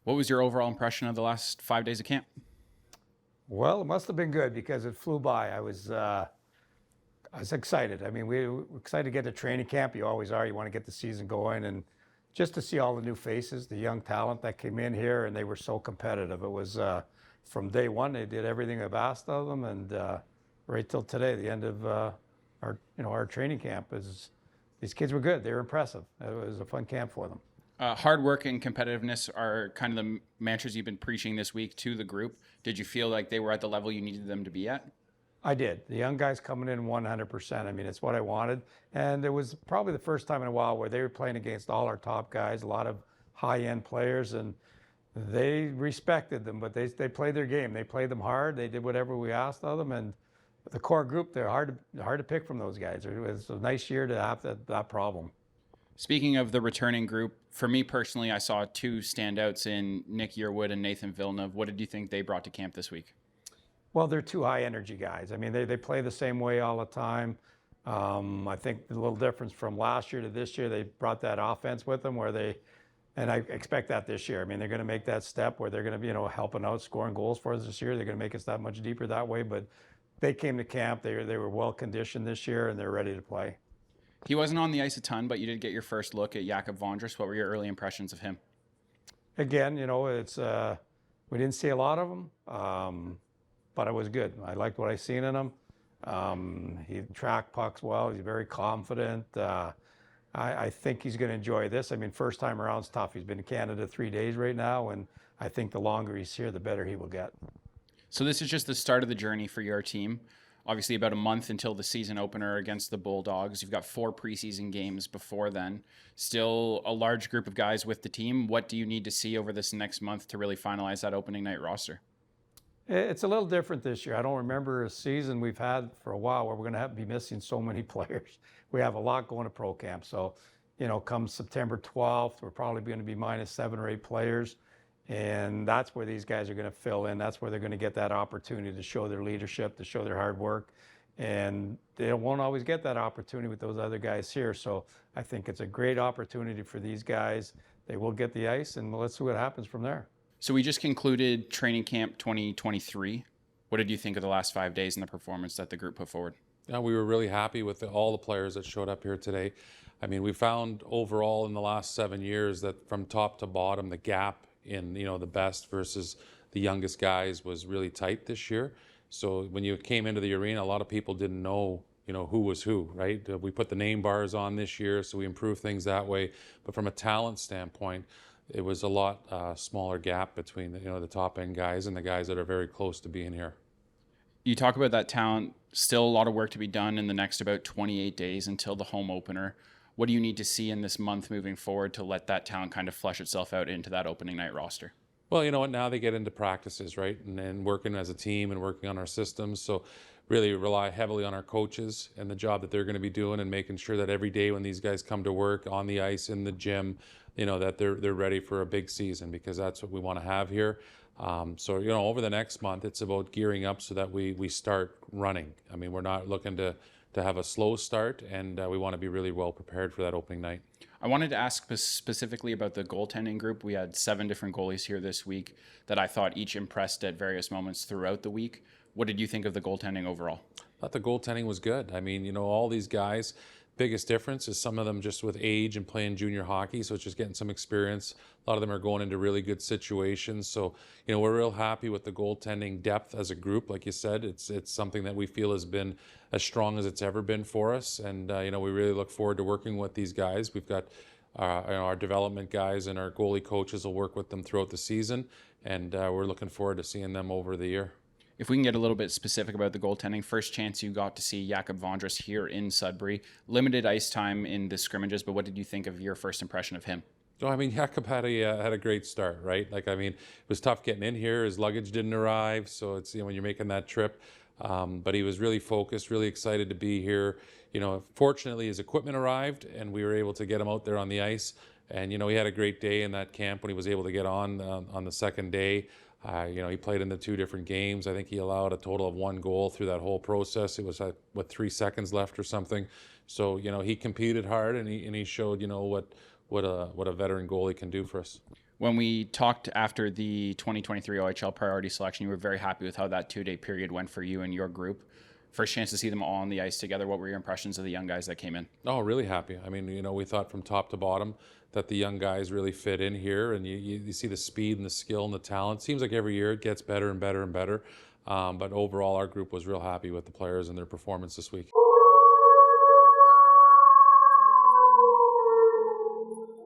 What was your overall impression of the last 5 days of camp? Well, it must have been good because it flew by. I was excited. I mean, we were excited to get to training camp. You always are. You want to get the season going, and just to see all the new faces, the young talent that came in here, and they were so competitive. It was from day one. They did everything I've asked of them, and right till today, the end of our training camp is. These kids were good. They were impressive. It was a fun camp for them. Hard work and competitiveness are kind of the mantras you've been preaching this week to the group. Did you feel like they were at the level you needed them to be at? I did. The young guys coming in 100%. I mean, it's what I wanted. And it was probably the first time in a while where they were playing against all our top guys, a lot of high-end players, and they respected them, but they played their game. They played them hard. They did whatever we asked of them. And the core group, they're hard to pick from those guys. It was a nice year to have that problem. Speaking of the returning group, for me personally, I saw two standouts in Nick Yearwood and Nathan Villeneuve. What did you think they brought to camp this week? Well, they're two high energy guys. I mean, they play the same way all the time. I think the little difference from last year to this year, they brought that offense with them and I expect that this year. I mean, they're going to make that step where they're going to be, helping out, scoring goals for us this year. They're going to make us that much deeper that way. But they came to camp. They were well conditioned this year, and they're ready to play. He wasn't on the ice a ton, but you did get your first look at Jakub Vondras. What were your early impressions of him? Again, it's we didn't see a lot of him, but it was good. I liked what I seen in him. He tracked pucks well. He's very confident. I think he's going to enjoy this. I mean, first time around is tough. He's been in Canada 3 days right now, and I think the longer he's here, the better he will get. So this is just the start of the journey for your team. Obviously, about a month until the season opener against the Bulldogs. You've got 4 preseason games before then. Still a large group of guys with the team. What do you need to see over this next month to really finalize that opening night roster? It's a little different this year. I don't remember a season we've had for a while where we're going to be missing so many players. We have a lot going to pro camp. So, come September 12th, we're probably going to be minus 7 or 8 players. And that's where these guys are going to fill in. That's where they're going to get that opportunity to show their leadership, to show their hard work. And they won't always get that opportunity with those other guys here. So I think it's a great opportunity for these guys. They will get the ice, and let's see what happens from there. So we just concluded training camp 2023. What did you think of the last 5 days and the performance that the group put forward? Yeah, we were really happy with all the players that showed up here today. I mean, we found overall in the last 7 years that from top to bottom, the gap in the best versus the youngest guys was really tight this year. So when you came into the arena, a lot of people didn't know who was who, right? We put the name bars on this year, so we improved things that way. But from a talent standpoint, it was a lot smaller gap between the top end guys and the guys that are very close to being here. You talk about that talent, still a lot of work to be done in the next about 28 days until the home opener. What do you need to see in this month moving forward to let that talent kind of flesh itself out into that opening night roster? Well, you know what? Now they get into practices, right? And working as a team and working on our systems. So really rely heavily on our coaches and the job that they're going to be doing and making sure that every day when these guys come to work on the ice, in the gym, that they're ready for a big season, because that's what we want to have here. So over the next month, it's about gearing up so that we start running. I mean, we're not looking to have a slow start, and we want to be really well prepared for that opening night. I wanted to ask specifically about the goaltending group. We had 7 different goalies here this week that I thought each impressed at various moments throughout the week. What did you think of the goaltending overall? I thought the goaltending was good. I mean, all these guys, biggest difference is some of them just with age and playing junior hockey, so it's just getting some experience. A lot of them are going into really good situations. So, we're real happy with the goaltending depth as a group. Like you said, it's something that we feel has been as strong as it's ever been for us. And, we really look forward to working with these guys. We've got our development guys and our goalie coaches will work with them throughout the season. And we're looking forward to seeing them over the year. If we can get a little bit specific about the goaltending, first chance you got to see Jakub Vondras here in Sudbury. Limited ice time in the scrimmages, but what did you think of your first impression of him? Oh, I mean, Jakub had a great start, right? It was tough getting in here. His luggage didn't arrive, so it's when you're making that trip. But he was really focused, really excited to be here. Fortunately, his equipment arrived, and we were able to get him out there on the ice. And he had a great day in that camp when he was able to get on the second day. He played in the 2 different games. I think he allowed a total of 1 goal through that whole process. It was 3 seconds left or something. So he competed hard, and he showed what a veteran goalie can do for us. When we talked after the 2023 OHL priority selection, you were very happy with how that 2-day period went for you and your group. First chance to see them all on the ice together. What were your impressions of the young guys that came in? Oh, really happy. I mean, we thought from top to bottom that the young guys really fit in here, and you see the speed and the skill and the talent. Seems like every year it gets better and better and better. But overall, our group was real happy with the players and their performance this week.